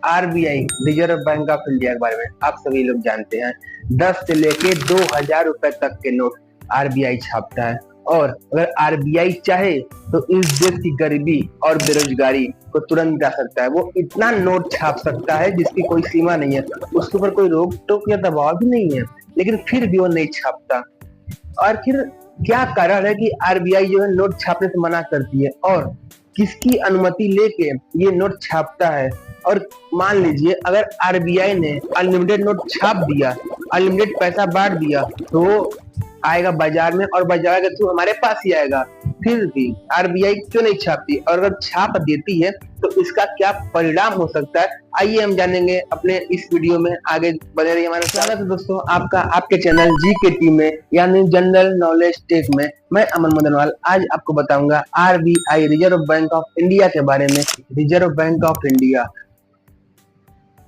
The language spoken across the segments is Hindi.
RBI reserve bank of India के बारे में आप सभी लोग जानते हैं। 10 से लेके 2000 रुपए तक के नोट आरबीआई छापता है। और अगर आरबीआई चाहे तो इस देश की गरीबी और बेरोजगारी को तुरंत मिटा सकता है। वो इतना नोट छाप सकता है जिसकी कोई सीमा नहीं है, उसके ऊपर कोई रोक टोक या दबाव भी नहीं है, लेकिन फिर भी वो नहीं छापता। और फिर क्या कारण है कि आरबीआई जो है नोट छापने से मना करती है, और किसकी अनुमति लेके ये नोट छापता है। और मान लीजिए अगर आरबीआई ने अनलिमिटेड नोट छाप दिया, अनलिमिटेड पैसा बांट दिया, तो वो आएगा बाजार में और बाजार के थ्रू हमारे पास ही आएगा। फिर भी आरबीआई क्यों नहीं छापती, और अगर छाप देती है तो इसका क्या परिणाम हो सकता है, आइए हम जानेंगे अपने इस वीडियो में। आगे बने रहिए हमारे साथ। तो दोस्तों आपका आपके चैनल जीकेटी में यानी जनरल नॉलेज टेक में मैं अमन मदनवाल आज आपको बताऊंगा RBI reserve bank of India के बारे में। रिजर्व बैंक ऑफ इंडिया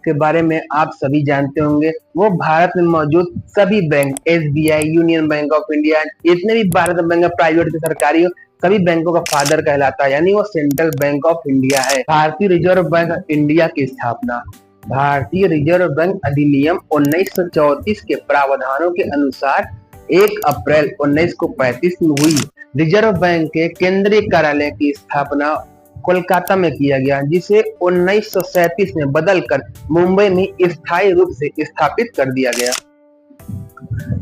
के बारे में आप सभी जानते होंगे, वो भारत में मौजूद सभी bank, SBI, union bank of India, जितने भी भारत में बैंक प्राइवेट के सरकारी हो, सभी बैंकों का फादर कहलाता है, यानी वो सेंट्रल बैंक ऑफ इंडिया है। भारतीय रिजर्व बैंक ऑफ इंडिया की स्थापना भारतीय रिजर्व बैंक अधिनियम 1934 के प्रावधानों के अनुसार 1 अप्रैल 1935 में हुई। रिजर्व बैंक के केंद्रीय कार्यालय की स्थापना कोलकाता में किया गया, जिसे 1937 में बदलकर मुंबई में स्थायी रूप से स्थापित कर दिया गया।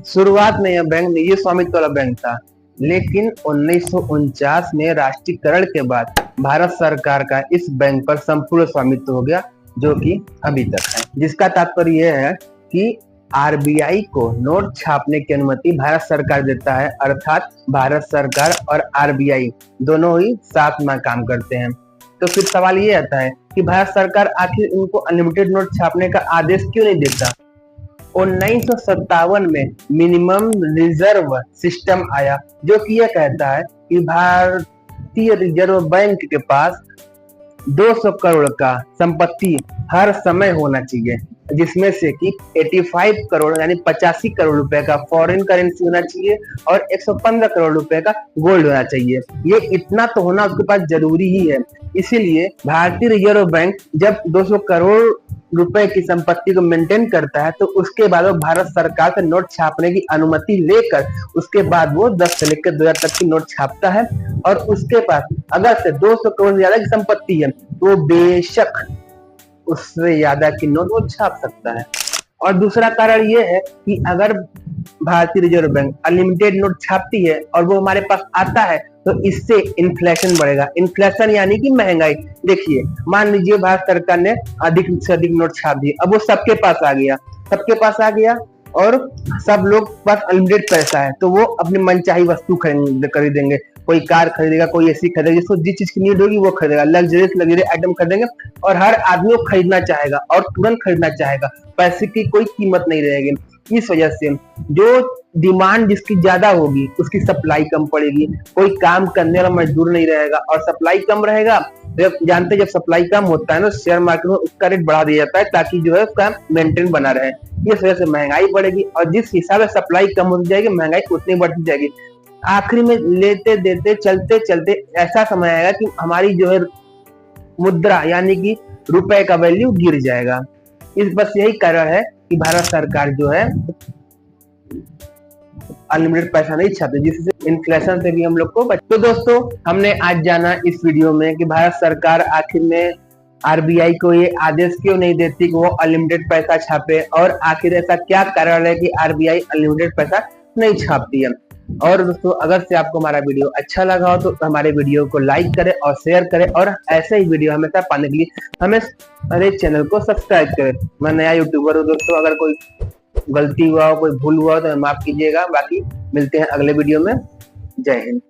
शुरुआत में यह बैंक निजी स्वामित्व वाला बैंक था, लेकिन 1949 में राष्ट्रीयकरण के बाद भारत सरकार का इस बैंक पर संपूर्ण स्वामित्व हो गया, जो कि अभी तक है। जिसका तात्पर्य यह है कि आरबीआई को नोट छापने की अनुमति भारत सरकार देता है, अर्थात भारत सरकार और आरबीआई दोनों ही साथ में काम करते हैं। तो फिर सवाल ये आता है कि भारत सरकार आखिर इनको अनलिमिटेड नोट छापने का आदेश क्यों नहीं देता। 1957 में मिनिमम रिजर्व सिस्टम आया, जो कि यह कहता है कि भारतीय रिजर्व बैंक के पास 200 करोड़ का संपत्ति हर समय होना चाहिए, जिसमें से कि 85 करोड़ यानी 85 करोड़ रुपए का फॉरेन करेंसी होना चाहिए और 115 करोड़ रुपए का गोल्ड होना चाहिए। ये इतना तो होना उसके पास जरूरी ही है। इसीलिए भारतीय रिजर्व बैंक जब 200 करोड़ रुपए की संपत्ति को मेंटेन करता है, तो उसके बाद वो भारत सरकार से नोट छापने की अनुमति लेकर उसके बाद वो 10 से लेकर 2000 तक की नोट छापता है। और उसके पास अगर से 200 करोड़ से ज्यादा की संपत्ति है तो बेशक उससे ज्यादा की नोट वो छाप सकता है। और दूसरा कारण ये है कि अगर भारतीय रिजर्व बैंक अनलिमिटेड नोट छापती है और वो हमारे पास आता है, तो इससे इन्फ्लेशन बढ़ेगा। इन्फ्लेशन यानी कि महंगाई। देखिए मान लीजिए भारत सरकार ने अधिक से अधिक नोट छाप दिए, अब वो सबके पास आ गया, सबके पास आ गया और सब लोग पास अनलिमिटेड पैसा है, तो वो अपनी मनचाही वस्तु खरीदेंगे। कोई कार खरीदेगा, कोई एसी खरीदेगा, जिसको जिस चीज की नीड होगी वो खरीदेगा। लग्जरियस आइटम खरीदेंगे और हर आदमी को खरीदना चाहेगा और तुरंत खरीदना चाहेगा, पैसे की कोई कीमत नहीं रहेगी। इस वजह से जो डिमांड जिसकी ज्यादा होगी उसकी सप्लाई कम पड़ेगी, कोई काम करने वाला मजदूर नहीं रहेगा और सप्लाई कम रहेगा। जानते जब सप्लाई कम होता है ना, शेयर मार्केट में उसका रेट बढ़ा दिया जाता है ताकि जो है उसका मेंटेन बना रहे। इस वजह से महंगाई बढ़ेगी और जिस हिसाब से सप्लाई कम होती जाएगी महंगाई उतनी बढ़ती जाएगी। आखिरी में लेते देते चलते चलते ऐसा समय आएगा कि हमारी जो है मुद्रा यानी कि रुपए का वैल्यू गिर जाएगा। इस बस यही कारण है कि भारत सरकार जो है अनलिमिटेड पैसा नहीं छापती, जिससे इन्फ्लेशन से भी हम लोग को तो दोस्तों हमने आज जाना इस वीडियो में कि भारत सरकार आखिर में आरबीआई को ये आदेश क्यों नहीं देती कि वो अनलिमिटेड पैसा छापे, और आखिर ऐसा क्या कारण है कि आरबीआई अनलिमिटेड पैसा नहीं छापती है। और दोस्तों अगर से आपको हमारा वीडियो अच्छा लगा हो तो हमारे वीडियो को लाइक करें और शेयर करें, और ऐसे ही वीडियो हमेशा पाने के लिए हमें चैनल को सब्सक्राइब करें। मैं नया यूट्यूबर हूँ दोस्तों, अगर कोई गलती हुआ हो, कोई भूल हुआ हो तो माफ कीजिएगा। बाकी मिलते हैं अगले वीडियो में। जय हिंद।